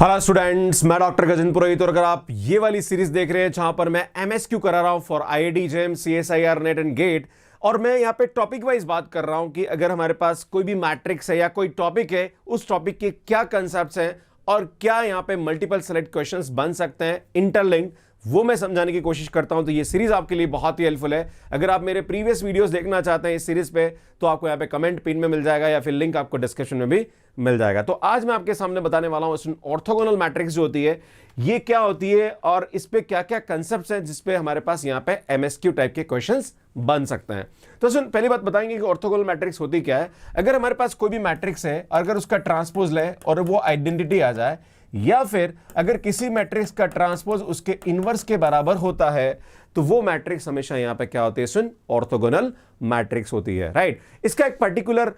Hello students, मैं doctor Gajendra पुरोहित। और अगर आप ये वाली सीरीज देख रहे हैं जहां पर मैं एमएसक्यू करा रहा हूं for IIT JEE CSIR NET and GATE, और मैं यहां पे टॉपिक वाइज बात कर रहा हूं कि अगर हमारे पास कोई भी मैट्रिक्स है या कोई टॉपिक है, उस टॉपिक के क्या कंसेप्ट्स हैं और क्या यहां पे मल्टीपल सेलेक्ट क्वेश्चंस बन सकते हैं इंटरलिंक्ड, वो मैं समझाने की कोशिश करता हूं। तो ये सीरीज आपके लिए बहुत ही हेल्पफुल है। अगर आप मेरे प्रीवियस वीडियोस देखना चाहते हैं इस सीरीज पे, तो आपको यहाँ पे कमेंट पिन में मिल जाएगा या फिर लिंक आपको डिस्क्रिप्शन में भी मिल जाएगा। तो आज मैं आपके सामने बताने वाला हूं ऑर्थोगोनल मैट्रिक्स जो होती है ये क्या होती है और इस पे क्या क्या कंसेप्ट्स हैं जिसपे हमारे पास यहाँ पे एमएसक्यू टाइप के क्वेश्चंस बन सकते हैं। तो सुन, पहली बात बताएंगे कि ऑर्थोगोनल मैट्रिक्स होती क्या है। अगर हमारे पास कोई भी मैट्रिक्स है, अगर उसका ट्रांसपोज ले और वो आइडेंटिटी आ जाए, या फिर अगर किसी मैट्रिक्स का ट्रांसपोज उसके इनवर्स के बराबर होता है, तो वो मैट्रिक्स हमेशा यहां पे क्या होती है, सुन, ऑर्थोगोनल मैट्रिक्स होती है। राइट। इसका एक पर्टिकुलर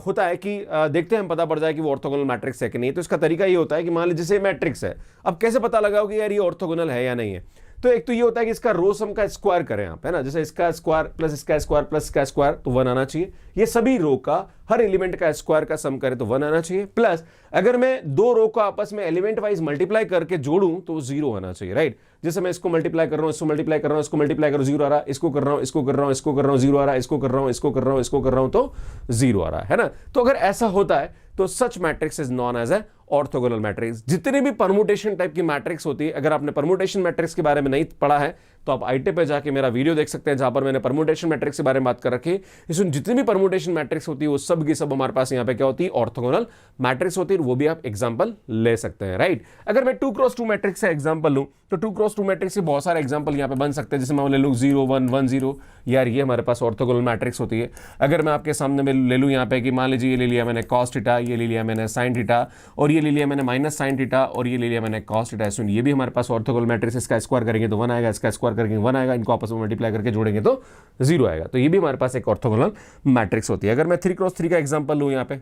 होता है कि देखते हैं, हम पता पड़ जाए कि वो ऑर्थोगोनल मैट्रिक्स है कि नहीं। तो इसका तरीका ये होता है कि मान लीजिए जैसे मैट्रिक्स है, अब कैसे पता लगाओ कि यार ये ऑर्थोगोनल है या नहीं है। तो एक तो ये होता है कि इसका रो सम का स्क्वायर करें आप, है ना, जैसे इसका स्क्वायर प्लस इसका स्क्वायर प्लस इसका स्क्वायर, तो 1 आना चाहिए। ये सभी रो का हर एलिमेंट का स्क्वायर का सम करें तो 1 आना चाहिए। प्लस अगर मैं दो रो को आपस में एलिमेंट वाइज मल्टीप्लाई करके जोड़ूं तो 0 आना चाहिए। राइट। जैसे मैं इसको मल्टीप्लाई कर रहा हूं, इसको मल्टीप्लाई कर रहा हूं, इसको मल्टीप्लाई कर रहा हूं, 0 आ रहा है, इसको कर रहा हूं, इसको कर रहा हूं, इसको कर रहा हूं, 0 आ रहा है, इसको कर रहा हूं, इसको कर रहा हूं, इसको कर रहा हूं, तो 0 आ रहा है ना। तो अगर ऐसा होता है तो such matrix is known as a orthogonal matrix. जितने भी परमुटेशन टाइप की मैट्रिक्स होती है, अगर आपने परमुटेशन मैट्रिक्स के बारे में नहीं पढ़ा है तो आप आईटी पे जाके मेरा वीडियो देख सकते हैं जहां पर मैंने परमुटेशन मैट्रिक्स के बारे में बात कर रखी है। इसमें जितनी भी परमुटेशन मैट्रिक्स होती है वो सब की सब हमारे पास यहाँ पे क्या होती है, ऑर्थोगोनल मैट्रिक्स होती है। वो भी आप एग्जांपल ले सकते हैं। राइट। अगर मैं 2x2 मैट्रिक्स से एग्जांपल लूं तो 2x2 मैट्रिक्स के बहुत सारे एग्जांपल यहाँ पे बन सकते हैं। जैसे मैं ले लूं 0 1 1 0, यार ये हमारे पास ऑर्थोगोनल मैट्रिक्स होती है। अगर मैं आपके सामने में ले लूं यहाँ पे कि मान लीजिए ये ले लिया मैंने cos थीटा, ये ले लिया मैंने sin थीटा, और ये ले लिया मैंने माइनस sin थीटा, और ये ले लिया मैंने cos थीटा, सुन ये भी हमारे पास ऑर्थोगोनल मैट्रिक्स। इसका स्क्वायर करेंगे तो 1 आएगा, इसका स्क्वायर करेंगे 1 आएगा, इनको आपस में मल्टीप्लाई करके जोड़ेंगे तो 0 आएगा। तो ये भी हमारे पास एक ऑर्थोगोनल मैट्रिक्स होती है। अगर मैं 3x3 का एग्जांपल लूं यहाँ पे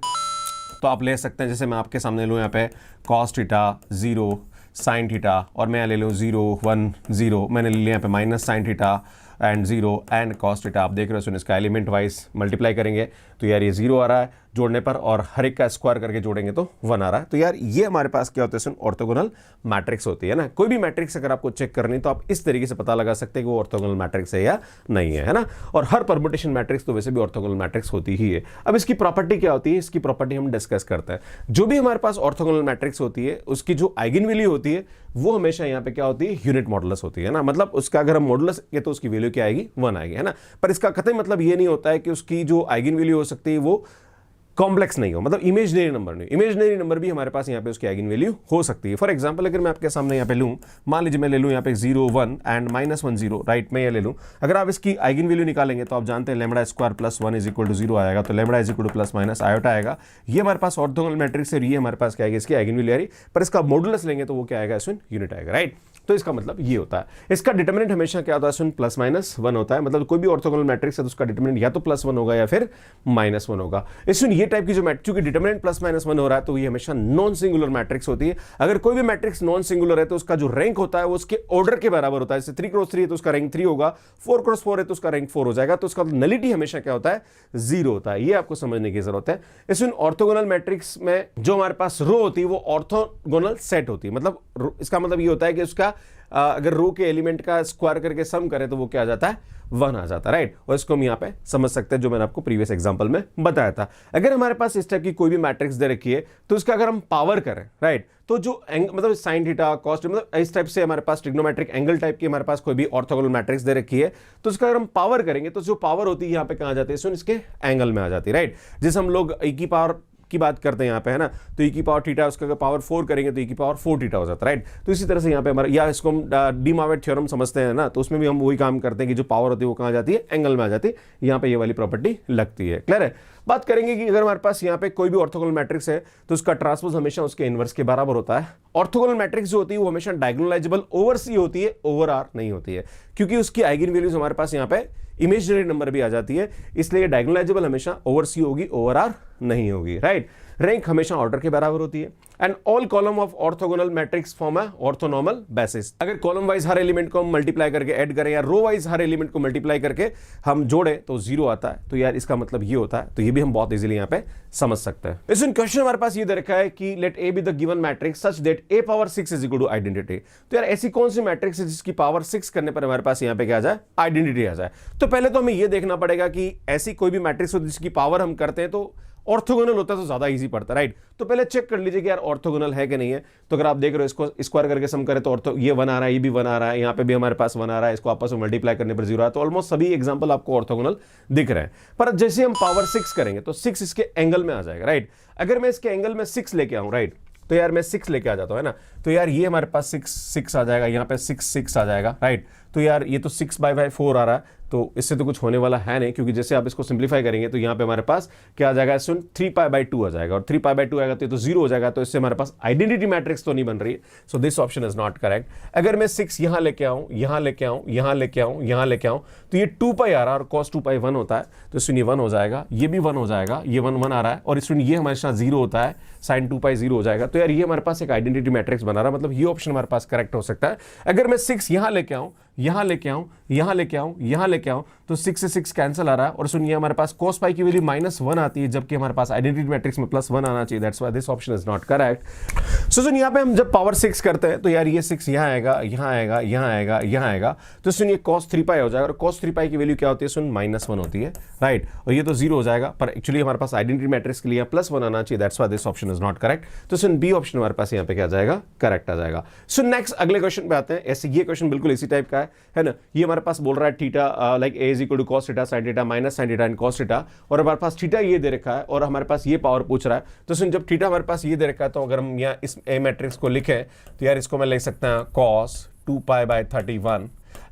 तो आप ले सकते हैं, जैसे मैं आपके सामने लूं यहाँ पे cos थीटा 0 sin थीटा, और मैं ले लूँ 0 1 0, मैंने ले लिया यहाँ पे minus sin theta and 0 and cos theta. आप देख रहे हो, सुन इसका एलिमेंट वाइज मल्टीप्लाई करेंगे तो यार ये 0 आ रहा है जोड़ने पर, और हर एक का स्क्वायर करके जोड़ेंगे तो 1 आ रहा है। तो यार ये हमारे पास क्या होता है, सुन, ऑर्थोगोनल मैट्रिक्स होती है ना। कोई भी मैट्रिक्स अगर आपको चेक करनी तो आप इस तरीके से पता लगा सकते हैं कि वो ऑर्थोगोनल मैट्रिक्स है या नहीं है ना। और हर परमुटेशन मैट्रिक्स तो वैसे भी ऑर्थोगोनल मैट्रिक्स होती ही है। अब इसकी प्रॉपर्टी क्या होती है, इसकी प्रॉपर्टी हम डिस्कस करते हैं। जो भी हमारे पास ऑर्थोगोनल मैट्रिक्स होती है उसकी जो आइगन वैल्यू होती है वो हमेशा यहाँ पे क्या होती है, यूनिट मॉडुलस होती है ना। मतलब उसका अगर हम मॉडुलस ये तो उसकी वैल्यू क्या आएगी, 1 आएगी, है ना। पर इसका कतई मतलब ये नहीं होता है कि उसकी जो आइगन वैल्यू हो सकती है वो कॉम्प्लेक्स नहीं हो, मतलब इमेजिनरी नंबर नहीं। इमेजिनरी नंबर भी हमारे पास यहाँ पे उसकी आइगन वैल्यू हो सकती है। फॉर एग्जांपल अगर मैं आपके सामने यहाँ पे लूँ, मान लीजिए मैं ले लूँ यहाँ पे 0 1 एंड माइनस 1 0, राइट, मैं ये ले लूँ। अगर आप इसकी आइगन वैल्यू निकालेंगे तो आप जानते हैं lambda square plus 1 is equal to 0 आएगा, तो lambda is equal to plus minus iota आएगा। ये हमारे पास ऑर्थोगोनल मैट्रिक्स है, ये हमारे पास क्या आएगी, इसकी आइगन वैल्यू आ रही, पर इसका मॉडुलस लेंगे तो वो क्या आएगा, इसमें यूनिट आएगा। राइट। तो इसका मतलब ये होता है, इसका डिटरमिनेंट हमेशा क्या होता है, सुन, प्लस माइनस 1 होता है। मतलब कोई भी ऑर्थोगोनल मैट्रिक्स है तो उसका डिटरमिनेंट या तो प्लस 1 होगा या फिर माइनस 1 होगा। इसमें ये टाइप की जो मैट्रिक्स की डिटरमिनेंट प्लस माइनस 1 हो रहा है तो ये हमेशा नॉन सिंगुलर मैट्रिक्स होती है। अगर कोई भी मैट्रिक्स नॉन सिंगुलर है तो उसका जो रैंक होता है वो उसके ऑर्डर के बराबर होता है। जैसे 3x3 है तो उसका रैंक 3 होगा, 4x4 है तो उसका रैंक 4 हो जाएगा। तो उसका नलिटी हमेशा क्या होता है, 0 होता है। ये आपको समझने की जरूरत है। इसमें ऑर्थोगोनल मैट्रिक्स में जो हमारे पास रो होती है वो ऑर्थोगोनल सेट होती है। मतलब इसका मतलब ये होता है कि उसका अगर रो के एलिमेंट का स्क्वायर करके सम करें तो वो क्या आ जाता है, 1 आ जाता है। राइट। और इसको हम यहाँ पे समझ सकते हैं जो मैंने आपको प्रीवियस एग्जांपल में बताया था। अगर हमारे पास इस टाइप की कोई भी मैट्रिक्स दे रखी है तो उसका अगर हम पावर करें, राइट, तो जो मतलब साइन थीटा कॉस, मतलब इस टाइप से हमारे पास ट्रिग्नोमेट्रिक एंगल टाइप की हमारे पास कोई भी ऑर्थोगोनल मैट्रिक्स दे रखी है तो उसका अगर हम पावर करेंगे तो जो पावर होती है यहाँ पे कहाँ जाती है, सुन, इसके एंगल में आ जाती है। राइट। जिस हम लोग e की पावर की बात करते हैं यहाँ पे, है ना, तो e की पावर थीटा, उसका अगर पावर 4 करेंगे तो e की पावर 4 थीटा हो जाता है। राइट। तो इसी तरह से यहाँ पे हमारा, या इसको हम डी मॉर्गन थ्योरम समझते हैं ना, तो उसमें भी हम वही काम करते हैं कि जो पावर होती है वो कहाँ जाती है, एंगल में आ जाती है। यहाँ पे ये वाली प्रॉपर्टी लगती है। क्लियर है। बात करेंगे कि अगर हमारे पास यहाँ पे कोई भी ऑर्थोगोनल मैट्रिक्स है तो उसका ट्रांसपोज हमेशा उसके इनवर्स के बराबर होता है। ऑर्थोगोनल मैट्रिक्स जो होती है वो हमेशा डायगोनलाइजेबल ओवर सी होती है, ओवर आर नहीं होती है, क्योंकि उसकी आइगन वैल्यूज हमारे पास यहाँ पे इमेजिनरी नंबर भी आ जाती है, इसलिए डायगोनलाइजेबल हमेशा ओवर सी होगी, ओवर आर नहीं होगी। राइट। रैंक हमेशा ऑर्डर के बराबर होती है। And all column of orthogonal matrix form है ऑर्थोनॉर्मल बेसिस। अगर कॉलम वाइज हर एलिमेंट को हम मल्टीप्लाई करके ऐड करें या रो वाइज हर एलिमेंट को मल्टीप्लाई करके हम जोड़े तो 0 आता है, तो यार इसका मतलब ये होता है। तो ये भी हम बहुत इजीली यहां पे समझ सकते हैं। इसमें क्वेश्चन हमारे पास ये दे रखा है कि let A be the given matrix such that a power 6 is equal to identity. तो यार ऐसी कौन सी मैट्रिक्स है जिसकी पावर 6 करने पर हमारे पास यहां पे क्या आ जाए, आइडेंटिटी आ जाए। तो पहले तो हमें ये देखना पड़ेगा कि ऐसी कोई भी मैट्रिक्स हो जिसकी पावर हम करते हैं तो ऑर्थोगोनल होता है तो ज्यादा इजी पड़ता है, राइट। तो पहले चेक कर लीजिए कि यार ऑर्थोगोनल है कि नहीं है। तो अगर आप देख रहे हो इसको स्क्वायर करके सम करें तो ऑर्थो ये 1 आ रहा है, ये भी 1 आ रहा है, यहाँ पे भी हमारे पास 1 आ रहा है, इसको आपस में मल्टीप्लाई करने पर 0 है। तो ऑलमोस्ट सभी एग्जांपल आपको ऑर्थोगोनल दिख रहे हैं। पर जैसे हम पावर 6 करेंगे तो 6 इसके एंगल में आ जाएगा, राइट। अगर मैं इसके एंगल में 6 लेके आऊं, राइट, तो यार मैं 6 लेके आ जाता हूं, है ना। तो यार ये हमारे पास 6 आ जाएगा, यहाँ पे 6 आ जाएगा, राइट। तो यार ये तो 6/4 आ रहा है, तो इससे तो कुछ होने वाला है नहीं, क्योंकि जैसे आप इसको सिंप्लीफाई करेंगे तो यहाँ पे हमारे पास क्या आ जाएगा, सुन 3π/2 आ जाएगा, और 3π/2 आएगा तो ये तो 0 हो जाएगा। तो इससे हमारे पास आइडेंटिटी मैट्रिक्स तो नहीं बन रही है। So this option is not correct. अगर मैं 6 यहाँ लेके आऊँ, यहाँ लेके आऊँ, यहाँ लेके आऊँ, यहाँ लेके आऊँ, तो ये 2π आ रहा है और cos 2π 1 होता है, तो इसमें ये 1 हो जाएगा, ये भी 1 हो जाएगा, ये 1 आ रहा है, और इसमें ये हमारे साथ 0 होता है, sin 2π 0 हो जाएगा। तो यार ये हमारे पास एक आइडेंटिटी मैट्रिक्स बना रहा है, मतलब ये ऑप्शन हमारे पास करेक्ट हो सकता है। अगर मैं 6 यहाँ लेके आऊँ, यहाँ लेके आऊँ, यहाँ लेके आऊँ, यहाँ लेके आऊँ, तो 6 से 6 कैंसिल आ रहा है, और सुनिए हमारे पास cos पाई की वैल्यू -1 आती है, जबकि हमारे पास आइडेंटिटी मैट्रिक्स में +1 आना चाहिए। That's why this option is not correct. So सुन यहाँ पे हम जब पावर 6 करते हैं तो यार ये 6 यहाँ आएगा, यहाँ आएगा, यहाँ आएगा, यहाँ आएगा, तो सुनिए cos 3π हो जाएगा, और cos 3π की वैल्यू क्या होती है, सुन -1 होती है, राइट। और ये तो 0 हो जाएगा, पर एक्चुअली हमारे पास आइडेंटिटी मैट्रिक्स के लिए +1 आना चाहिए। That's why this option is not correct. तो सुन बी ऑप्शन हमारे पास यहाँ पे क्या आ जाएगा, करेक्ट आ जाएगा। सो नेक्स्ट अगले क्वेश्चन पे आते हैं। ऐसे ये क्वेश्चन बिल्कुल इसी टाइप का है ना। ये हमारे पास बोल रहा है theta like a is equal to cos theta sin theta minus sin theta and cos theta, और हमारे पास थीटा ये दे रखा है और हमारे पास ये पावर पूछ रहा है। तो सुन जब थीटा हमारे पास ये दे रखा है तो अगर हम यहाँ इस ए मैट्रिक्स को लिखें तो यार इसको मैं लिख सकता हूँ cos 2π/31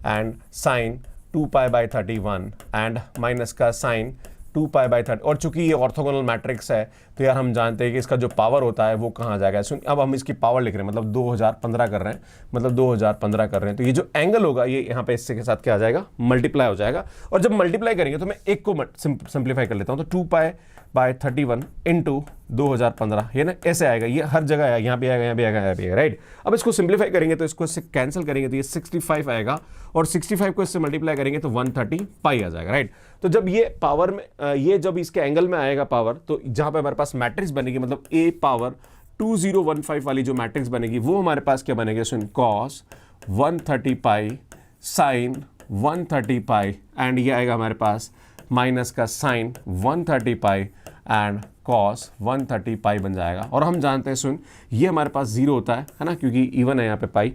and sin 2π/31 and minus का sin 2π/30। और चूंकि ये ऑर्थोगोनल मैट्रिक्स है तो यार हम जानते हैं कि इसका जो पावर होता है वो कहाँ जाएगा। सुन अब हम इसकी पावर लिख रहे हैं, मतलब 2015 कर रहे हैं, मतलब 2015 कर रहे हैं, तो ये जो एंगल होगा ये यहाँ पे इससे के साथ क्या आ जाएगा, मल्टीप्लाई हो जाएगा। और जब मल्टीप्लाई करेंगे तो मैं एक को सिंप्लीफाई कर लेता हूँ, तो 2π/31 इंटू 2015, ये ना ऐसे आएगा, ये हर जगह आएगा, यहाँ पे आएगा, यहाँ पे आएगा, यहाँ पे आएगा, राइट। अब इसको सिंप्लीफाई करेंगे तो इसको इससे कैंसिल करेंगे तो ये 65 आएगा, और 65 को इससे मल्टीप्लाई करेंगे तो 130π आ जाएगा, राइट। तो जब ये पावर में ये जब इसके एंगल में आएगा पावर, तो जहाँ पे हमारे पास मैट्रिक्स बनेगी, मतलब a पावर 2015 वाली जो मैट्रिक्स बनेगी वो हमारे पास क्या बनेगी, सुन cos 130π sin 130π एंड ये आएगा हमारे पास माइनस का sin 130π एंड cos 130π बन जाएगा। और हम जानते हैं सुन ये हमारे पास 0 होता है ना, क्योंकि इवन है यहाँ पे पाई,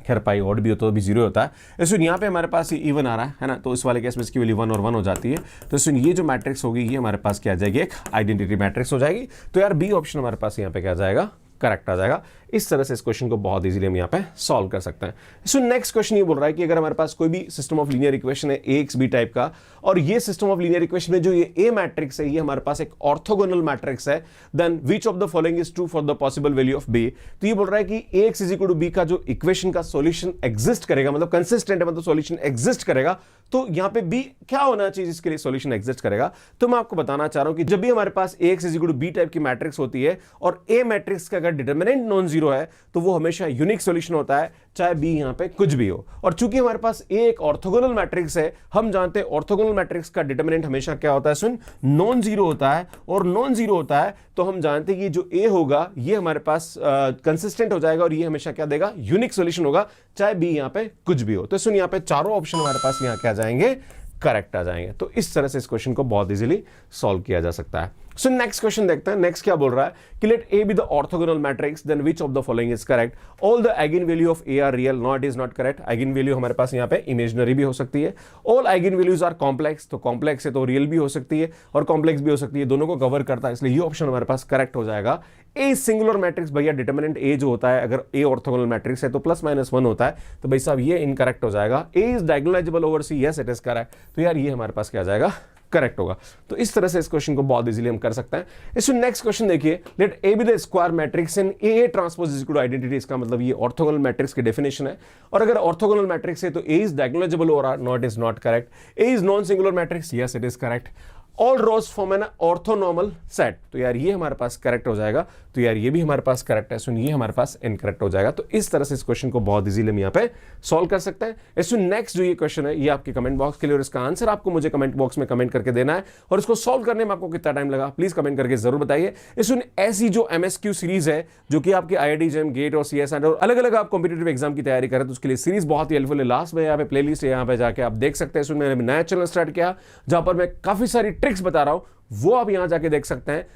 खैर पाई ऑड भी होता है तो भी 0 होता है। इसमें यहाँ पे हमारे पास ये इवन आ रहा है ना, तो इस वाले केस में इसकी वैल्यू 1 और 1 हो जाती है। तो इसमें ये जो मैट्रिक्स होगी ये हमारे पास क्या आ जाएगी, एक आइडेंटिटी मैट्रिक्स हो जाएगी। तो यार बी ऑप्शन हमारे पास यहाँ पे क्या आ जाएगा, करेक्ट आ जाएगा। इस तरह से इस क्वेश्चन को बहुत इजीली हम यहाँ पे सॉल्व कर सकते हैं। सो नेक्स्ट क्वेश्चन ये बोल रहा है कि अगर हमारे पास कोई भी सिस्टम ऑफ लीनियर इक्वेशन है ax b टाइप का, और ये सिस्टम ऑफ लीनियर इक्वेशन में जो ये a मैट्रिक्स है ये हमारे पास एक ऑर्थोगोनल मैट्रिक्स है, then which of the following is true for the possible value of b। तो ये बोल रहा है कि ax = b का जो इक्वेशन का सॉल्यूशन एग्जिस्ट करेगा, मतलब कंसिस्टेंट है, मतलब सॉल्यूशन एग्जिस्ट करेगा, तो यहाँ पे b क्या होना चाहिए जिसके लिए सॉल्यूशन एग्जिस्ट करेगा। तो मैं आपको बताना चाह रहा हूं कि जब भी हमारे पास ax = b टाइप की मैट्रिक्स होती है और a मैट्रिक्स का अगर डिटरमिनेंट नॉन जीरो है तो वो हमेशा यूनिक सॉल्यूशन होता है, चाहे b यहां पे कुछ भी हो। और चूंकि हमारे पास a एक ऑर्थोगोनल मैट्रिक्स है, हम जानते हैं ऑर्थोगोनल मैट्रिक्स का डिटरमिनेंट हमेशा क्या होता है, सुन नॉन जीरो होता है, और नॉन जीरो होता है तो हम जानते हैं कि जो a होगा ये हमारे पास कंसिस्टेंट हो जाएगा और ये हमेशा क्या देगा, यूनिक सॉल्यूशन होगा, चाहे b यहां पे कुछ भी हो। तो सुन यहां पे चारों ऑप्शन हमारे पास यहां क्या जाएंगे, करेक्ट आ जाएंगे। तो इस तरह से इस क्वेश्चन को बहुत इजीली सॉल्व किया जा सकता है। सो नेक्स्ट क्वेश्चन देखते हैं। नेक्स्ट क्या बोल रहा है कि let a be the orthogonal matrix, then which of the following is correct. All the eigen value of a are real, not is not correct. Eigen value हमारे पास यहाँ पे इमेजिनरी भी हो सकती है। All eigen values are complex, तो complex है तो रियल भी हो सकती है और कॉम्प्लेक्स भी हो सकती है, दोनों को कवर करता है, इसलिए ये ऑप्शन हमारे पास करेक्ट हो जाएगा। ए सिंगुलर मैट्रिक्स, भैया डिटरमिनेंट ए जो होता है, अगर ए ऑर्थोगोनल मैट्रिक्स है तो +-1 होता है, तो भाई साहब ये इनकरेक्ट हो जाएगा। A is diagonalizable over C, yes it is correct. तो यार ये हमारे पास क्या आ जाएगा, करेक्ट होगा। तो इस तरह से इस क्वेश्चन को बहुत इजीली हम कर सकते हैं। इसमें नेक्स्ट क्वेश्चन देखिए, let A be the square matrix in A transpose is equal to identity. इसका मतलब ये ऑर्थोगोनल मैट्रिक्स की डेफिनेशन है, और अगर ऑर्थोगोनल मैट्रिक्स है तो A is diagonalizable over not is not correct. A is non singular matrix, yes it is correct. All rows form an orthonormal set. तो यार ये हमारे पास करेक्ट हो जाएगा, तो यार ये भी हमारे पास करेक्ट है, सुन ये हमारे पास इनकरेक्ट हो जाएगा। तो इस तरह से इस क्वेश्चन को बहुत इजीली हम यहाँ पे सॉल्व कर सकते हैं। इसमें नेक्स्ट जो ये क्वेश्चन है ये आपके कमेंट बॉक्स के लिए, और इसका आंसर आपको मुझे कमेंट बॉक्स में कमेंट करके देना है, और इसको सॉल्व करने में आपको कितना टाइम लगा प्लीज कमेंट करके जरूर बताइए। इसमें ऐसी जो एमएसक्यू सीरीज है जो कि आपके आईआईटी जेईई गेट और सीएसआई और अलग अलग आप कॉम्पिटेटिव एग्जाम की तैयारी करें, तो उसके लिए सीरीज बहुत ही हेल्पफुल है। लास्ट में यहाँ पे प्लेलिस्ट है, यहाँ पे जाके आप देख सकते हैं। इसमें मैंने नया चैनल स्टार्ट किया जहां पर मैं काफी सारी ट्रिक्स बता रहा हूं, वो आप यहां जाके देख सकते हैं।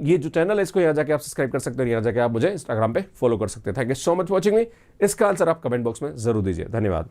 ये जो चैनल है इसको यहां जाके आप सब्सक्राइब कर सकते हैं, यहां जाके आप मुझे इंस्टाग्राम पे फॉलो कर सकते हैं। Thank you so much watching मी। इसका आंसर आप कमेंट बॉक्स में जरूर दीजिए। धन्यवाद।